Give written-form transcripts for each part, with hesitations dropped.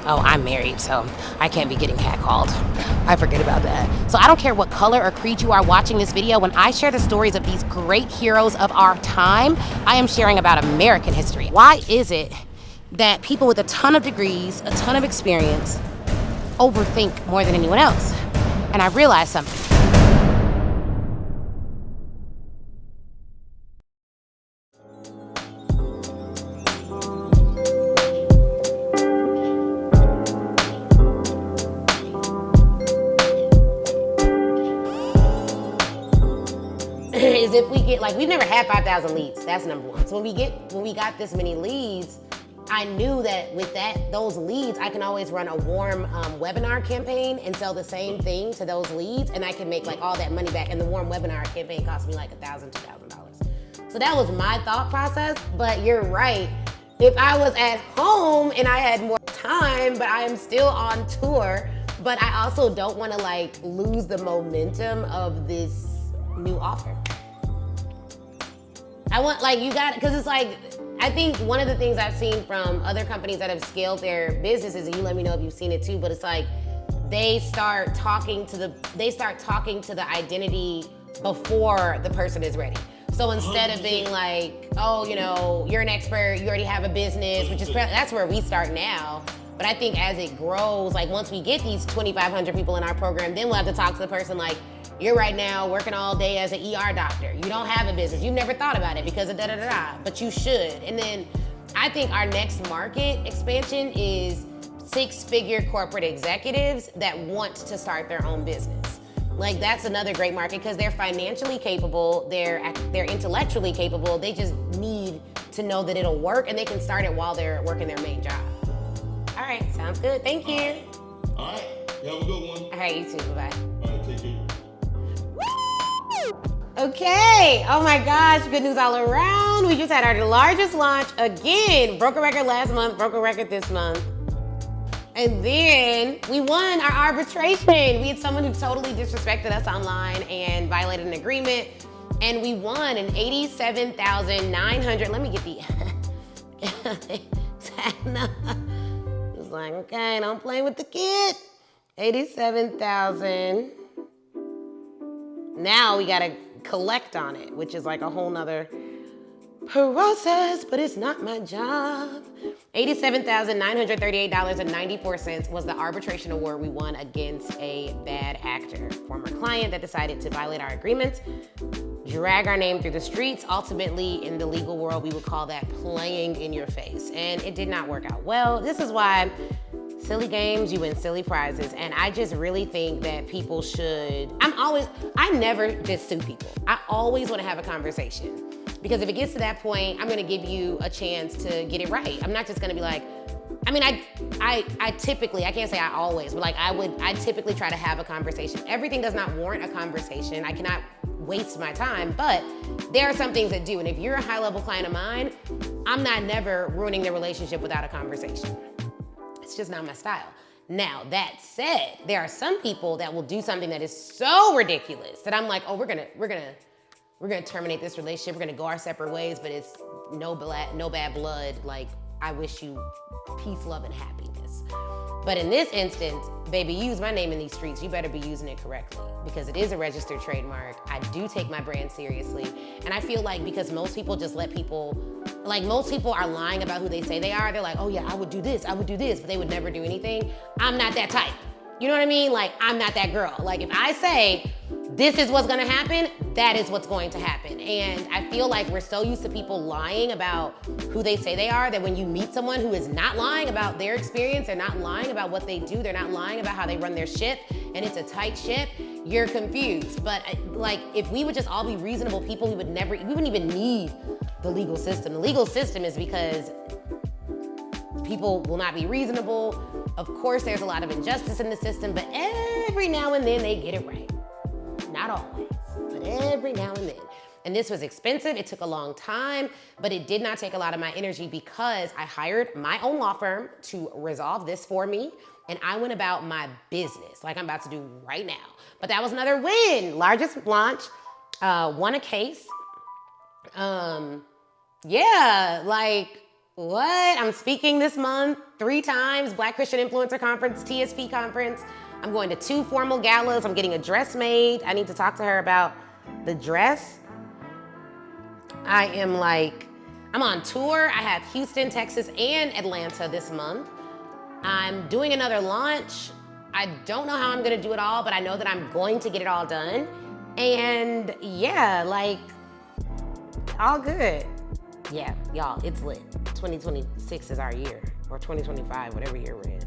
oh, I'm married, so I can't be getting catcalled. I forget about that. So I don't care what color or creed you are watching this video. When I share the stories of these great heroes of our time, I am sharing about American history. Why is it that people with a ton of degrees, a ton of experience, overthink more than anyone else? And I realized something. Is if we get, like, we've never had 5,000 leads. That's number one. So when we got this many leads, I knew that with those leads, I can always run a warm webinar campaign and sell the same thing to those leads, and I can make like all that money back. And the warm webinar campaign cost me like $1,000, $2,000. So that was my thought process. But you're right. If I was at home and I had more time, but I am still on tour, but I also don't want to like lose the momentum of this new offer. I want, like, you got, because it's like, I think one of the things I've seen from other companies that have scaled their businesses, and you let me know if you've seen it too, but it's like they start talking to the identity before the person is ready. So instead of being like, oh, you know, you're an expert, you already have a business, which is that's where we start now. But I think as it grows, like once we get these 2,500 people in our program, then we'll have to talk to the person like, you're right now working all day as an ER doctor. You don't have a business. You've never thought about it because of da-da-da-da, but you should. And then I think our next market expansion is 6-figure corporate executives that want to start their own business. Like that's another great market because they're financially capable, they're intellectually capable, they just need to know that it'll work and they can start it while they're working their main job. All right, sounds good, thank you. All right, you have a good one. All right, you too, bye-bye. All right, take care. Okay, oh my gosh, good news all around. We just had our largest launch again. Broke a record last month, broke a record this month. And then we won our arbitration. We had someone who totally disrespected us online and violated an agreement. And we won an $87,900, let me get the, it's like, okay, don't play with the kid. 87,000. Now we gotta collect on it, which is like a whole nother process, but it's not my job. $87,938.94 was the arbitration award we won against a bad actor, former client that decided to violate our agreements, drag our name through the streets. Ultimately, in the legal world, we would call that playing in your face. And it did not work out well. This is why silly games, you win silly prizes. And I just really think that people should, I never just sue people. I always wanna have a conversation. Because if it gets to that point, I'm gonna give you a chance to get it right. I'm not just gonna be like, I mean, I typically, I can't say I always, but like I typically try to have a conversation. Everything does not warrant a conversation. I cannot waste my time, but there are some things that do. And if you're a high level client of mine, I'm not never ruining the relationship without a conversation. It's just not my style. Now, that said, there are some people that will do something that is so ridiculous that I'm like, oh, we're gonna terminate this relationship. We're gonna go our separate ways, but it's no bad blood. Like, I wish you peace, love, and happiness. But in this instance, baby, use my name in these streets. You better be using it correctly because it is a registered trademark. I do take my brand seriously. And I feel like because most people just let people, like most people are lying about who they say they are. They're like, oh yeah, I would do this, but they would never do anything. I'm not that type. You know what I mean? Like, I'm not that girl. Like, if I say, this is what's gonna happen, that is what's going to happen. And I feel like we're so used to people lying about who they say they are that when you meet someone who is not lying about their experience, they're not lying about what they do, they're not lying about how they run their ship, and it's a tight ship, you're confused. But like, if we would just all be reasonable people, we wouldn't even need the legal system. The legal system is because people will not be reasonable. Of course, there's a lot of injustice in the system, but every now and then they get it right. Not always, but every now and then. And this was expensive, it took a long time, but it did not take a lot of my energy because I hired my own law firm to resolve this for me, and I went about my business like I'm about to do right now. But that was another win. Largest launch, won a case. Yeah, like, What? I'm speaking this month 3 times, Black Christian Influencer Conference, TSP Conference. I'm going to 2 formal galas. I'm getting a dress made. I need to talk to her about the dress. I'm on tour. I have Houston, Texas, and Atlanta this month. I'm doing another launch. I don't know how I'm gonna do it all, but I know that I'm going to get it all done. And yeah, all good. Yeah, y'all, it's lit. 2026 is our year, or 2025, whatever year we're in.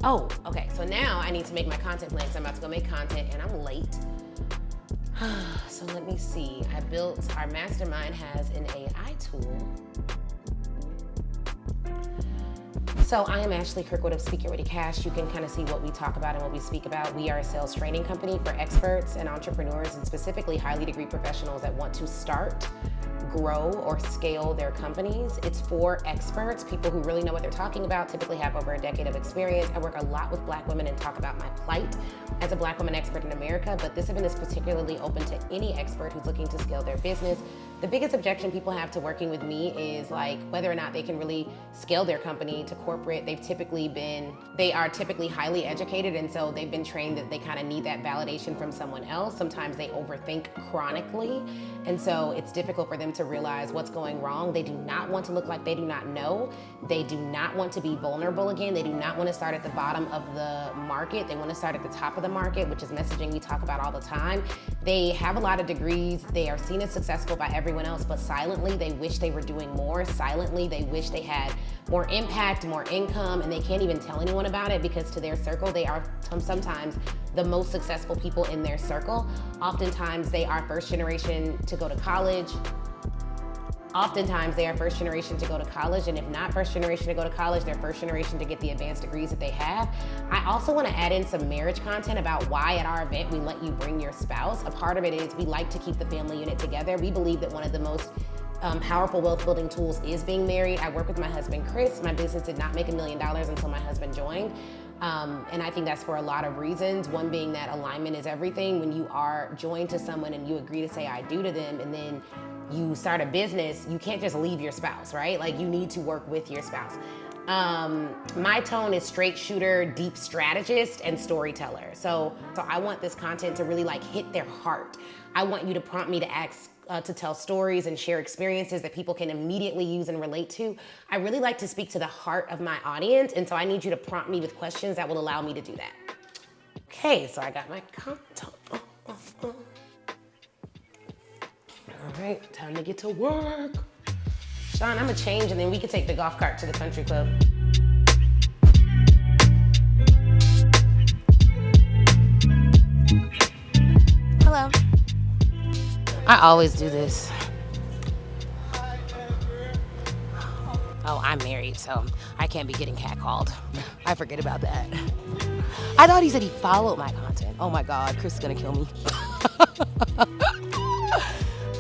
Oh, okay, so now I need to make my content plan, so I'm about to go make content, and I'm late. So let me see. Our mastermind has an AI tool. So I am Ashley Kirkwood of Speak It Ready Cash. You can kind of see what we talk about and what we speak about. We are a sales training company for experts and entrepreneurs, and specifically highly degreed professionals that want to start, grow, or scale their companies. It's for experts, people who really know what they're talking about, typically have over a decade of experience. I work a lot with Black women and talk about my plight as a Black woman expert in America, but this event is particularly open to any expert who's looking to scale their business. The biggest objection people have to working with me is whether or not they can really scale their company to corporate. They are typically highly educated, and so they've been trained that they kind of need that validation from someone else. Sometimes they overthink chronically, and so it's difficult for them to realize what's going wrong. They do not want to look like they do not know. They do not want to be vulnerable again. They do not want to start at the bottom of the market. They want to start at the top of the market, which is messaging we talk about all the time. They have a lot of degrees. They are seen as successful by everyone else, but silently they wish they were doing more. Silently they wish they had more impact, more income, and they can't even tell anyone about it because to their circle, they are sometimes the most successful people in their circle. Oftentimes they are first generation to go to college. Oftentimes they are first generation to go to college, and if not first generation to go to college, they're first generation to get the advanced degrees that they have. I also want to add in some marriage content about why at our event we let you bring your spouse. A part of it is we like to keep the family unit together. We believe that one of the most powerful wealth building tools is being married. I work with my husband, Chris. My business did not make $1 million until my husband joined. And I think that's for a lot of reasons. One being that alignment is everything. When you are joined to someone and you agree to say I do to them, and then you start a business, you can't just leave your spouse, right? You need to work with your spouse. My tone is straight shooter, deep strategist, and storyteller. So I want this content to really hit their heart. I want you to prompt me to ask, to tell stories and share experiences that people can immediately use and relate to. I really like to speak to the heart of my audience, and so I need you to prompt me with questions that will allow me to do that. Okay, so I got my content. All right, time to get to work. Sean, I'm gonna change and then we can take the golf cart to the country club. Hello. I always do this. Oh, I'm married, so I can't be getting catcalled. I forget about that. I thought he said he followed my content. Oh my God, Chris is gonna kill me.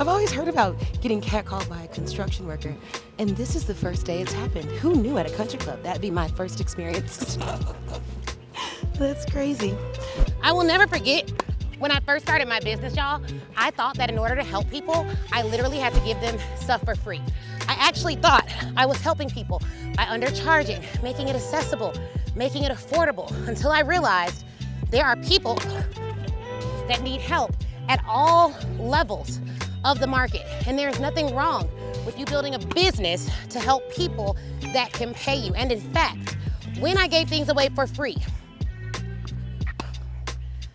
I've always heard about getting catcalled by a construction worker, and this is the first day it's happened. Who knew at a country club? That'd be my first experience. That's crazy. I will never forget when I first started my business, y'all. I thought that in order to help people, I literally had to give them stuff for free. I actually thought I was helping people by undercharging, making it accessible, making it affordable, until I realized there are people that need help at all levels of the market. And there's nothing wrong with you building a business to help people that can pay you. And in fact, when I gave things away for free,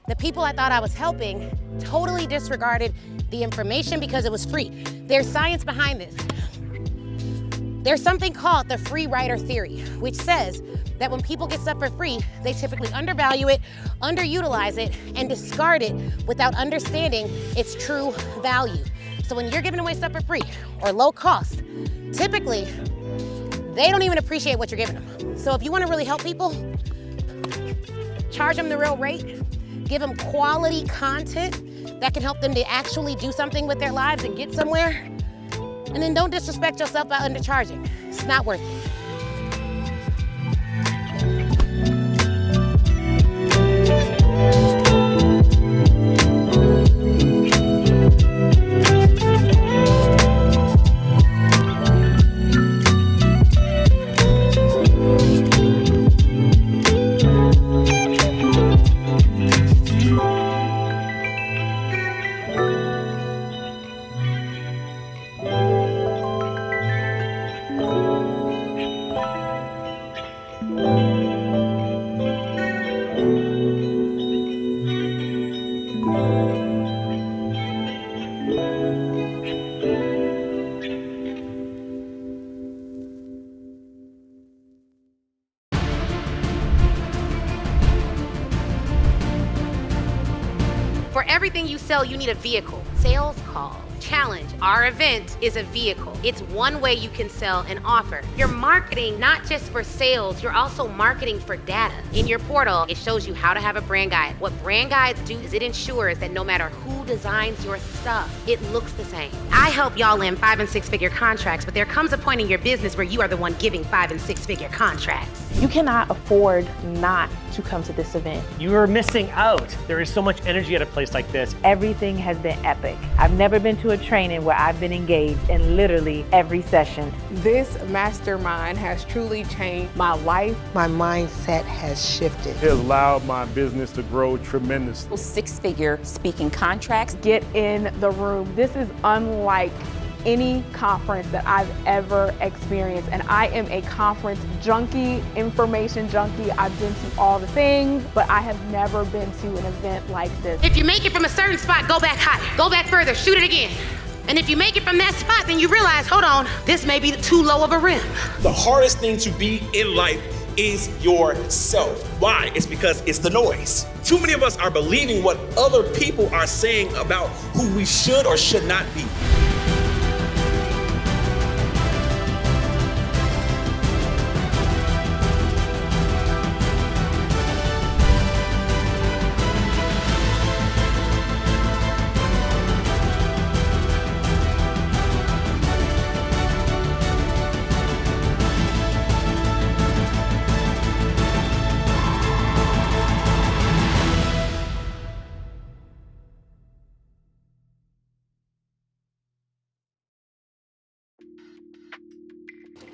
the people I thought I was helping totally disregarded the information because it was free. There's science behind this. There's something called the free rider theory, which says that when people get stuff for free, they typically undervalue it, underutilize it, and discard it without understanding its true value. So when you're giving away stuff for free or low cost, typically, they don't even appreciate what you're giving them. So if you want to really help people, charge them the real rate, give them quality content that can help them to actually do something with their lives and get somewhere, and then don't disrespect yourself by undercharging. It's not worth it. everything you sell, you need a vehicle. Sales calls. Challenge. Our event is a vehicle. It's one way you can sell an offer. You're marketing not just for sales, you're also marketing for data. In your portal, it shows you how to have a brand guide. What brand guides do is it ensures that no matter who designs your stuff, it looks the same. I help y'all land 5- and 6-figure contracts, but there comes a point in your business where you are the one giving 5- and 6-figure contracts. You cannot afford not to come to this event. You are missing out. There is so much energy at a place like this. Everything has been epic. I've never been to a training where I've been engaged in literally every session. This mastermind has truly changed my life. My mindset has shifted. It has allowed my business to grow tremendously. 6-figure speaking contracts. Get in the room. This is unlike any conference that I've ever experienced, and I am a conference junkie, information junkie. I've been to all the things, but I have never been to an event like this. If you make it from a certain spot, go back higher. Go back further, shoot it again. And if you make it from that spot, then you realize, hold on, this may be too low of a rim. The hardest thing to be in life is yourself. Why? It's because it's the noise. Too many of us are believing what other people are saying about who we should or should not be.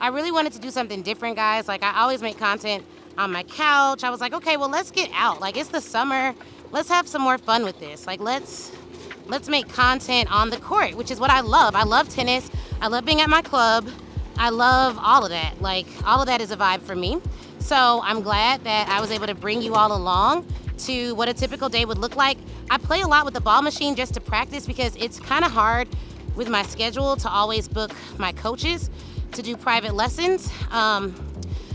I really wanted to do something different, guys. Like, I always make content on my couch. I was like, okay, well, let's get out. Like, it's the summer. Let's have some more fun with this. Like, let's make content on the court, which is what I love. I love tennis. I love being at my club. I love all of that. Like, all of that is a vibe for me. So I'm glad that I was able to bring you all along to what a typical day would look like. I play a lot with the ball machine just to practice because it's kind of hard with my schedule to always book my coaches to do private lessons.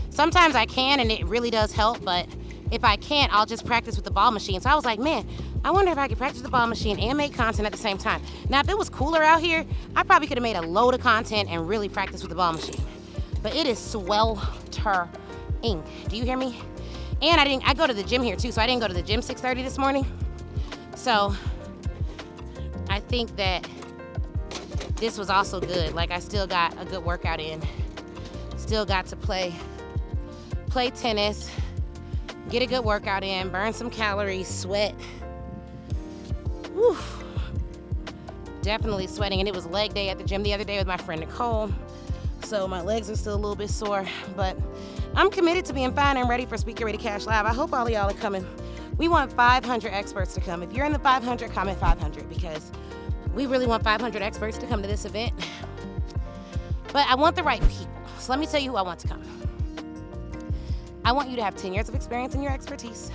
Sometimes I can and it really does help, but if I can't, I'll just practice with the ball machine. So I was like, man, I wonder if I could practice the ball machine and make content at the same time. Now, if it was cooler out here, I probably could have made a load of content and really practiced with the ball machine. But it is sweltering. Do you hear me? And I go to the gym here too, so I didn't go to the gym 6:30 this morning. So I think that this was also good. Like, I still got a good workout in. Still got to play tennis, get a good workout in, burn some calories, sweat. Whew. Definitely sweating, and it was leg day at the gym the other day with my friend Nicole. So my legs are still a little bit sore, but I'm committed to being fine and ready for Speaker Ready Cash Live. I hope all of y'all are coming. We want 500 experts to come. If you're in the 500, comment 500 because we really want 500 experts to come to this event. But I want the right people. So let me tell you who I want to come. I want you to have 10 years of experience in your expertise.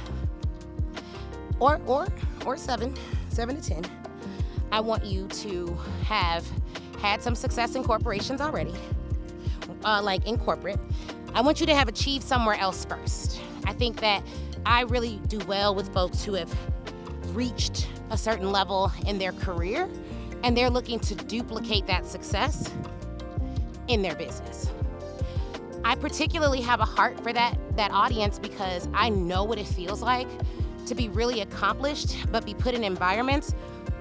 Or 7 to 10. I want you to have had some success in corporations already, like in corporate. I want you to have achieved somewhere else first. I think that I really do well with folks who have reached a certain level in their career and they're looking to duplicate that success in their business. I particularly have a heart for that audience because I know what it feels like to be really accomplished but be put in environments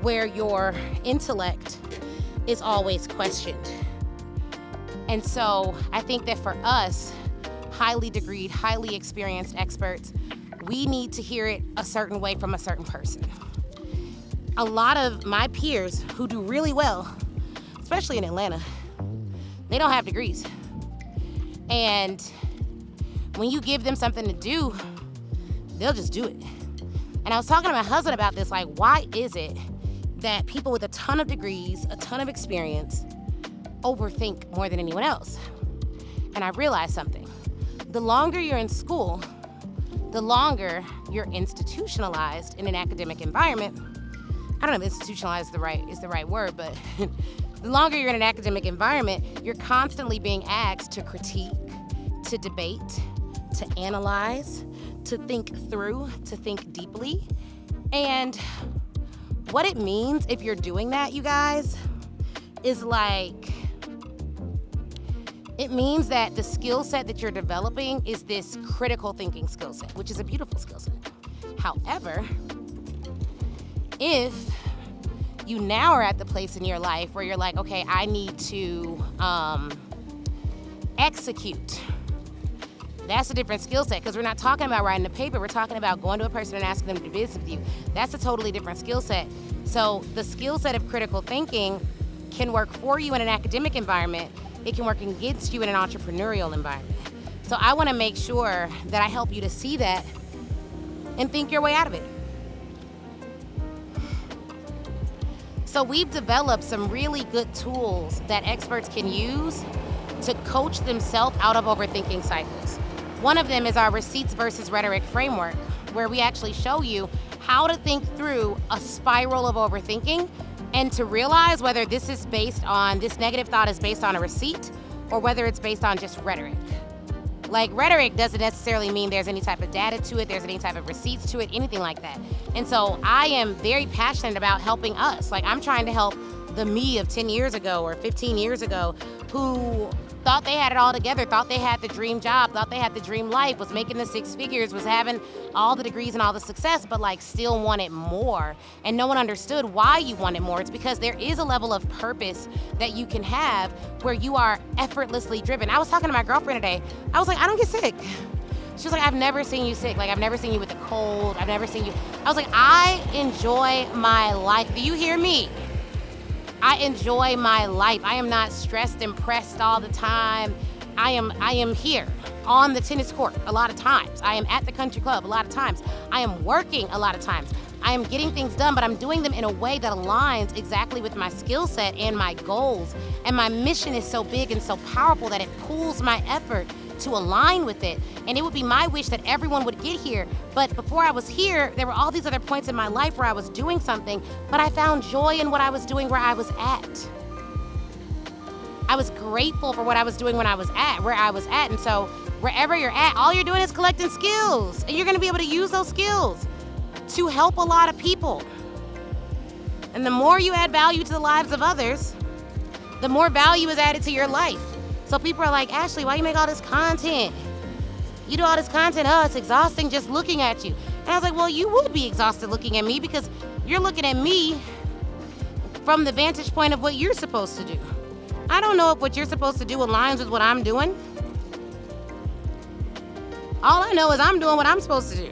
where your intellect is always questioned. And so I think that for us, highly degreed, highly experienced experts, we need to hear it a certain way from a certain person. A lot of my peers who do really well, especially in Atlanta, they don't have degrees. And when you give them something to do, they'll just do it. And I was talking to my husband about this, like, why is it that people with a ton of degrees, a ton of experience, overthink more than anyone else? And I realized something. The longer you're in school, the longer you're institutionalized in an academic environment. I don't know if institutionalized is the right word, but the longer you're in an academic environment, you're constantly being asked to critique, to debate, to analyze, to think through, to think deeply. And what it means if you're doing that, you guys, is like, it means that the skill set that you're developing is this critical thinking skill set, which is a beautiful skill set. However, if you now are at the place in your life where you're like, okay, I need to execute. That's a different skill set, because we're not talking about writing a paper. We're talking about going to a person and asking them to do business with you. That's a totally different skill set. So the skill set of critical thinking can work for you in an academic environment. It can work against you in an entrepreneurial environment. So I want to make sure that I help you to see that and think your way out of it. So we've developed some really good tools that experts can use to coach themselves out of overthinking cycles. One of them is our receipts versus rhetoric framework, where we actually show you how to think through a spiral of overthinking and to realize whether this negative thought is based on a receipt or whether it's based on just rhetoric. Like, rhetoric doesn't necessarily mean there's any type of data to it, there's any type of receipts to it, anything like that. And so I am very passionate about helping us. Like, I'm trying to help the me of 10 years ago or 15 years ago who thought they had it all together, thought they had the dream job, thought they had the dream life, was making the 6 figures, was having all the degrees and all the success, but like still wanted more. And no one understood why you wanted more. It's because there is a level of purpose that you can have where you are effortlessly driven. I was talking to my girlfriend today. I was like, I don't get sick. She was like, I've never seen you sick. Like, I've never seen you with a cold. I've never seen you. I was like, I enjoy my life. Do you hear me? I enjoy my life. I am not stressed and pressed all the time. I am here on the tennis court a lot of times. I am at the country club a lot of times. I am working a lot of times. I am getting things done, but I'm doing them in a way that aligns exactly with my skill set and my goals. And my mission is so big and so powerful that it pulls my effort to align with it. And it would be my wish that everyone would get here. But before I was here, there were all these other points in my life where I was doing something, but I found joy in what I was doing where I was at. I was grateful for what I was doing when I was at, where I was at. And so wherever you're at, all you're doing is collecting skills. And you're gonna be able to use those skills to help a lot of people. And the more you add value to the lives of others, the more value is added to your life. So people are like, Ashley, why you make all this content? You do all this content, oh, it's exhausting just looking at you. And I was like, well, you would be exhausted looking at me because you're looking at me from the vantage point of what you're supposed to do. I don't know if what you're supposed to do aligns with what I'm doing. All I know is I'm doing what I'm supposed to do.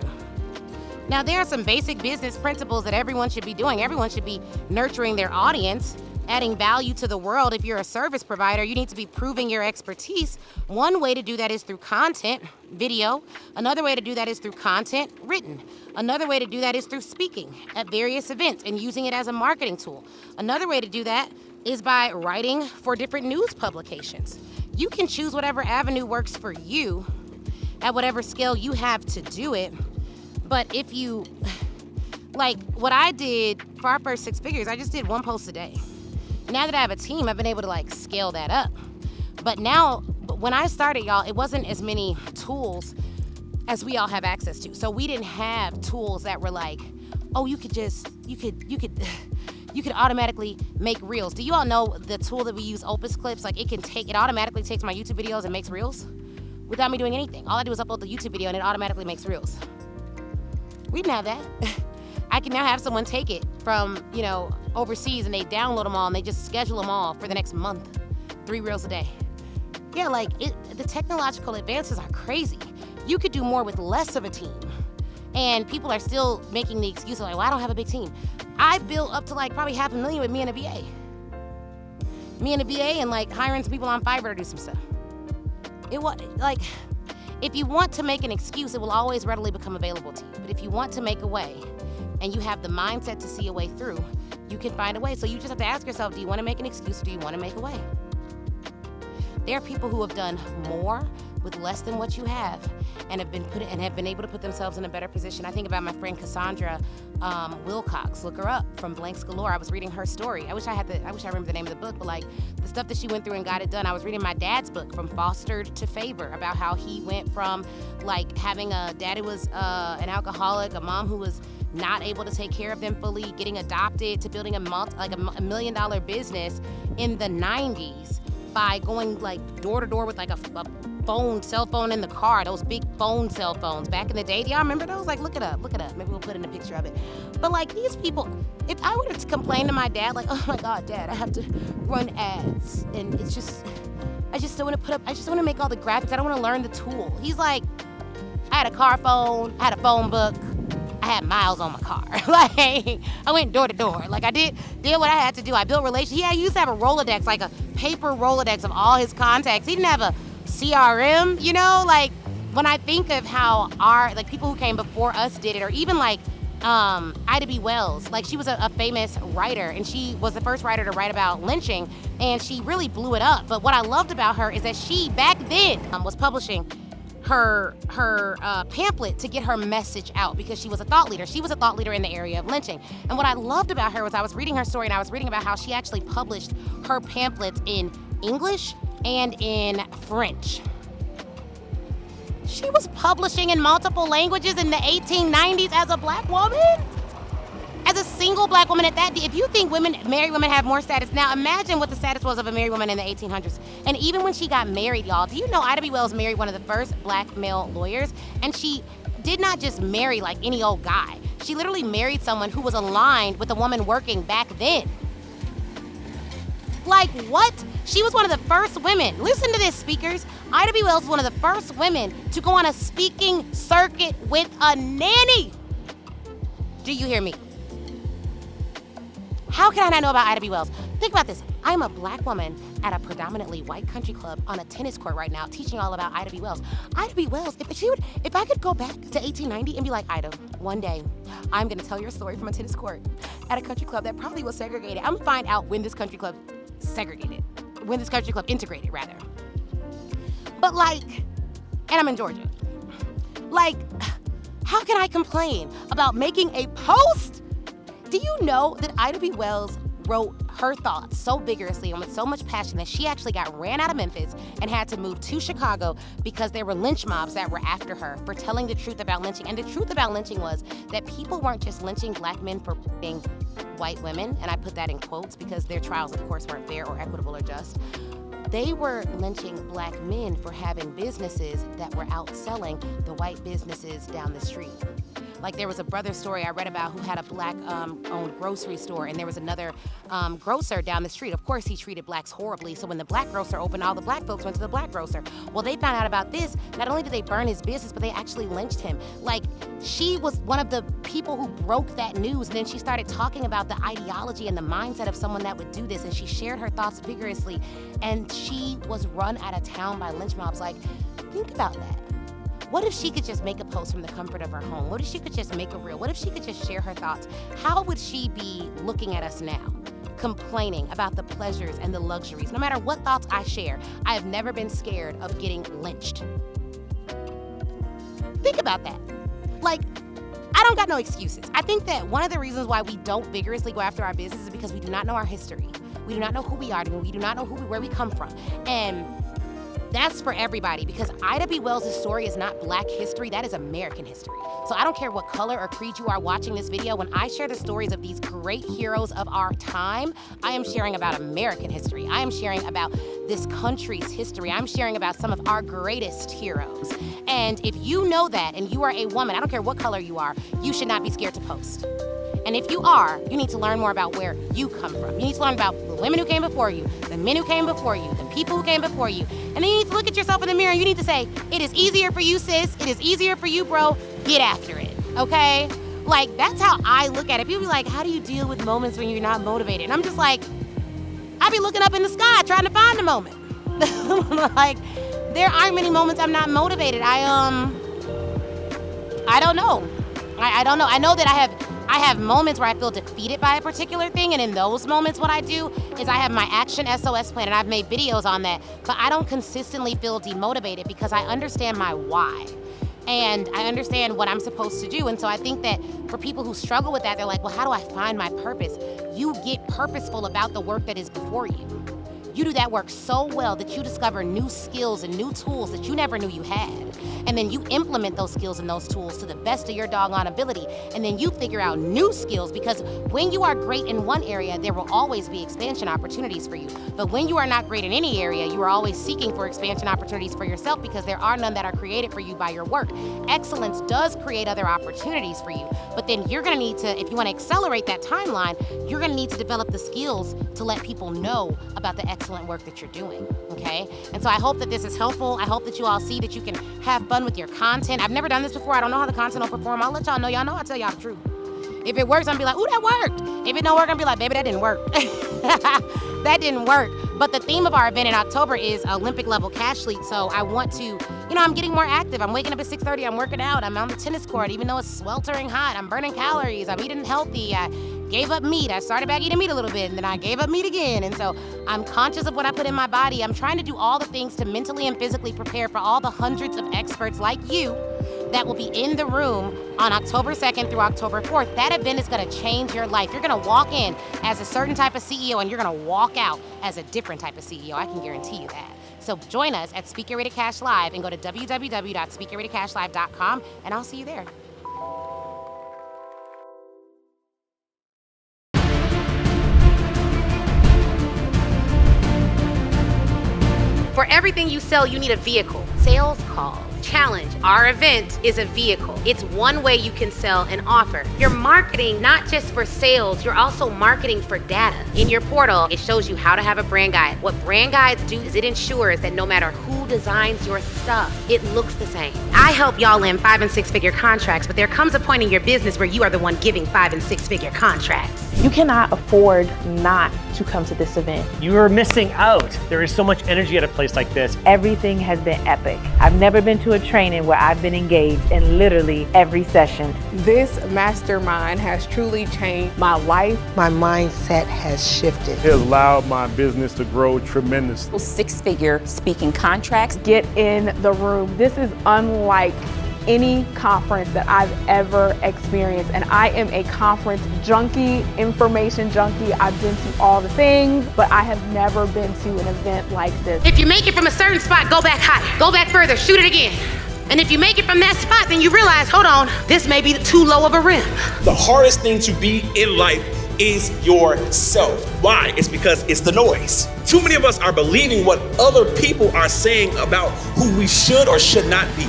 Now, there are some basic business principles that everyone should be doing. Everyone should be nurturing their audience, adding value to the world. If you're a service provider, you need to be proving your expertise. One way to do that is through content, video. Another way to do that is through content, written. Another way to do that is through speaking at various events and using it as a marketing tool. Another way to do that is by writing for different news publications. You can choose whatever avenue works for you at whatever scale you have to do it. But if you, like what I did for our first 6 figures, I just did 1 post a day. Now that I have a team, I've been able to like scale that up. But now, when I started, y'all, it wasn't as many tools as we all have access to. So we didn't have tools that were like, oh, you could automatically make reels. Do you all know the tool that we use, Opus Clips? Like it automatically takes my YouTube videos and makes reels without me doing anything. All I do is upload the YouTube video and it automatically makes reels. We didn't have that. I can now have someone take it from, overseas and they download them all and they just schedule them all for the next month, 3 reels a day. Yeah, the technological advances are crazy. You could do more with less of a team. And people are still making the excuse of like, well, I don't have a big team. I built up to like probably $500,000 with me and a VA. Me and a VA and like hiring some people on Fiverr to do some stuff. It was like, if you want to make an excuse, it will always readily become available to you. But if you want to make a way and you have the mindset to see a way through, you can find a way. So you just have to ask yourself, do you want to make an excuse or do you want to make a way? There are people who have done more with less than what you have and have been able to put themselves in a better position. I think about my friend Cassandra Wilcox. Look her up, from Blanks Galore. I was reading her story. I wish I remember the name of the book, but like the stuff that she went through and got it done. I was reading my dad's book, From Fostered to Favor, about how he went from like having a dad who was an alcoholic, a mom who was not able to take care of them fully, getting adopted, to building a $1 million business in the 90s by going like door to door with like a cell phone in the car, those big phone cell phones. Back in the day, do y'all remember those? Like, look it up. Maybe we'll put in a picture of it. But like these people, if I were to complain to my dad, like, oh my God, Dad, I have to run ads, and it's just, I just don't want to make all the graphics. I don't want to learn the tool. He's like, I had a car phone, I had a phone book, I had miles on my car. Like, I went door to door. Like, I did what I had to do. I built relationships. Yeah, I used to have a Rolodex, like a paper Rolodex of all his contacts. He didn't have a CRM, you know? Like, when I think of how people who came before us did it, or even like Ida B. Wells, like she was a famous writer, and she was the first writer to write about lynching, and she really blew it up. But what I loved about her is that she, back then, was publishing her pamphlet to get her message out, because she was a thought leader. She was a thought leader in the area of lynching. And what I loved about her was I was reading her story, and I was reading about how she actually published her pamphlets in English and in French. She was publishing in multiple languages in the 1890s as a black woman? As a single black woman at that, if you think married women have more status, now imagine what the status was of a married woman in the 1800s. And even when she got married, y'all, do you know Ida B. Wells married one of the first black male lawyers? And she did not just marry like any old guy. She literally married someone who was aligned with a woman working back then. Like, what? She was one of the first women. Listen to this, speakers. Ida B. Wells was one of the first women to go on a speaking circuit with a nanny. Do you hear me? How can I not know about Ida B. Wells? Think about this. I'm a black woman at a predominantly white country club on a tennis court right now teaching all about Ida B. Wells. Ida B. Wells, if I could go back to 1890 and be like, Ida, one day I'm gonna tell your story from a tennis court at a country club that probably was segregated. I'm gonna find out when this country club integrated rather. But like, and I'm in Georgia. Like, how can I complain about making a post? Do you know that Ida B. Wells wrote her thoughts so vigorously and with so much passion that she actually got ran out of Memphis and had to move to Chicago because there were lynch mobs that were after her for telling the truth about lynching? And the truth about lynching was that people weren't just lynching black men for being white women, and I put that in quotes because their trials, of course, weren't fair or equitable or just. They were lynching black men for having businesses that were outselling the white businesses down the street. Like, there was a brother story I read about who had a black-owned grocery store, and there was another grocer down the street. Of course, he treated blacks horribly, so when the black grocer opened, all the black folks went to the black grocer. Well, they found out about this. Not only did they burn his business, but they actually lynched him. Like, she was one of the people who broke that news, and then she started talking about the ideology and the mindset of someone that would do this, and she shared her thoughts vigorously, and she was run out of town by lynch mobs. Like, think about that. What if she could just make a post from the comfort of her home? What if she could just make a reel? What if she could just share her thoughts? How would she be looking at us now, complaining about the pleasures and the luxuries? No matter what thoughts I share, I have never been scared of getting lynched. Think about that. Like, I don't got no excuses. I think that one of the reasons why we don't vigorously go after our business is because we do not know our history. We do not know who we are, and we do not know where we come from. And that's for everybody, because Ida B. Wells' story is not black history, that is American history. So I don't care what color or creed you are watching this video, when I share the stories of these great heroes of our time, I am sharing about American history. I am sharing about this country's history. I'm sharing about some of our greatest heroes. And if you know that and you are a woman, I don't care what color you are, you should not be scared to post. And if you are, you need to learn more about where you come from. You need to learn about the women who came before you, the men who came before you, the people who came before you. And then you need to look at yourself in the mirror and you need to say, it is easier for you, sis. It is easier for you, bro. Get after it, okay? Like, that's how I look at it. People be like, how do you deal with moments when you're not motivated? And I'm just like, I be looking up in the sky trying to find a moment. Like, there aren't many moments I'm not motivated. I don't know. I don't know. I know that I have moments where I feel defeated by a particular thing, and in those moments what I do is I have my action SOS plan, and I've made videos on that, but I don't consistently feel demotivated because I understand my why. And I understand what I'm supposed to do. And so I think that for people who struggle with that, they're like, well, how do I find my purpose? You get purposeful about the work that is before you. You do that work so well that you discover new skills and new tools that you never knew you had. And then you implement those skills and those tools to the best of your doggone ability. And then you figure out new skills, because when you are great in one area, there will always be expansion opportunities for you. But when you are not great in any area, you are always seeking for expansion opportunities for yourself, because there are none that are created for you by your work. Excellence does create other opportunities for you. But then you're gonna need to, if you wanna accelerate that timeline, you're gonna need to develop the skills to let people know about the excellent work that you're doing, okay? And so I hope that this is helpful. I hope that you all see that you can have fun with your content. I've never done this before. I don't know how the content will perform. I'll let y'all know. Y'all know I tell y'all the truth. If it works, I'm gonna be like, ooh, that worked. If it don't work, I'm gonna be like, baby, that didn't work. That didn't work. But the theme of our event in October is Olympic level cash sleep. So I want to, you know, I'm getting more active. I'm waking up at 6:30, I'm working out, I'm on the tennis court, even though it's sweltering hot. I'm burning calories, I'm eating healthy. I gave up meat. I started back eating meat a little bit, and then I gave up meat again. And so I'm conscious of what I put in my body. I'm trying to do all the things to mentally and physically prepare for all the hundreds of experts like you that will be in the room on October 2nd through October 4th. That event is gonna change your life. You're gonna walk in as a certain type of CEO, and you're gonna walk out as a different type of CEO. I can guarantee you that. So join us at Speak Your Way to Cash Live and go to www.speakyourwaytocashlive.com, and I'll see you there. For everything you sell, you need a vehicle. Sales calls. Challenge. Our event is a vehicle. It's one way you can sell an offer. You're marketing not just for sales, you're also marketing for data. In your portal, it shows you how to have a brand guide. What brand guides do is it ensures that no matter who designs your stuff, it looks the same. I help y'all land 5- and 6-figure contracts, but there comes a point in your business where you are the one giving 5- and 6-figure contracts. You cannot afford not to come to this event. You are missing out. There is so much energy at a place like this. Everything has been epic. I've never been to a training where I've been engaged in literally every session. This mastermind has truly changed my life. My mindset has shifted. It has allowed my business to grow tremendously. 6-figure speaking contracts. Get in the room. This is unlike any conference that I've ever experienced, and I am a conference junkie, information junkie. I've been to all the things, but I have never been to an event like this. If you make it from a certain spot, go back higher, go back further, shoot it again. And if you make it from that spot, then you realize, hold on, this may be too low of a rim. The hardest thing to be in life is yourself. Why? It's because it's the noise. Too many of us are believing what other people are saying about who we should or should not be.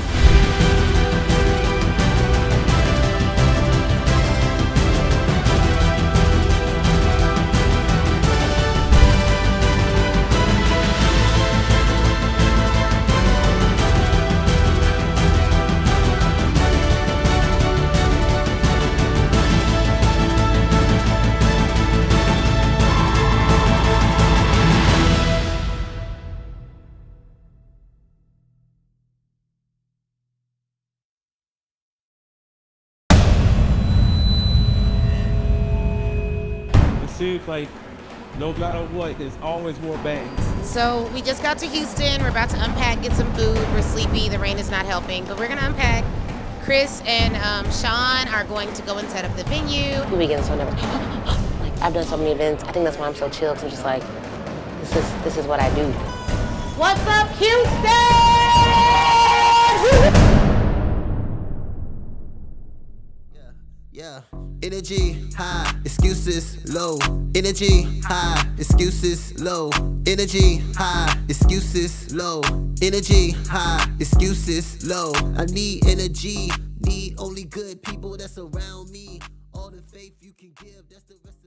Seems like no matter what, there's always more bangs. So we just got to Houston. We're about to unpack, get some food. We're sleepy. The rain is not helping, but we're gonna unpack. Chris and Sean are going to go and set up the venue. We get so nervous. Like, I've done so many events. I think that's why I'm so chill, because I'm just like, this is what I do. What's up, Houston? Yeah, energy high, excuses low. Energy high, excuses low. Energy high, excuses low. Energy high, excuses low. I need energy, need only good people that's around me. All the faith you can give, that's the recipe.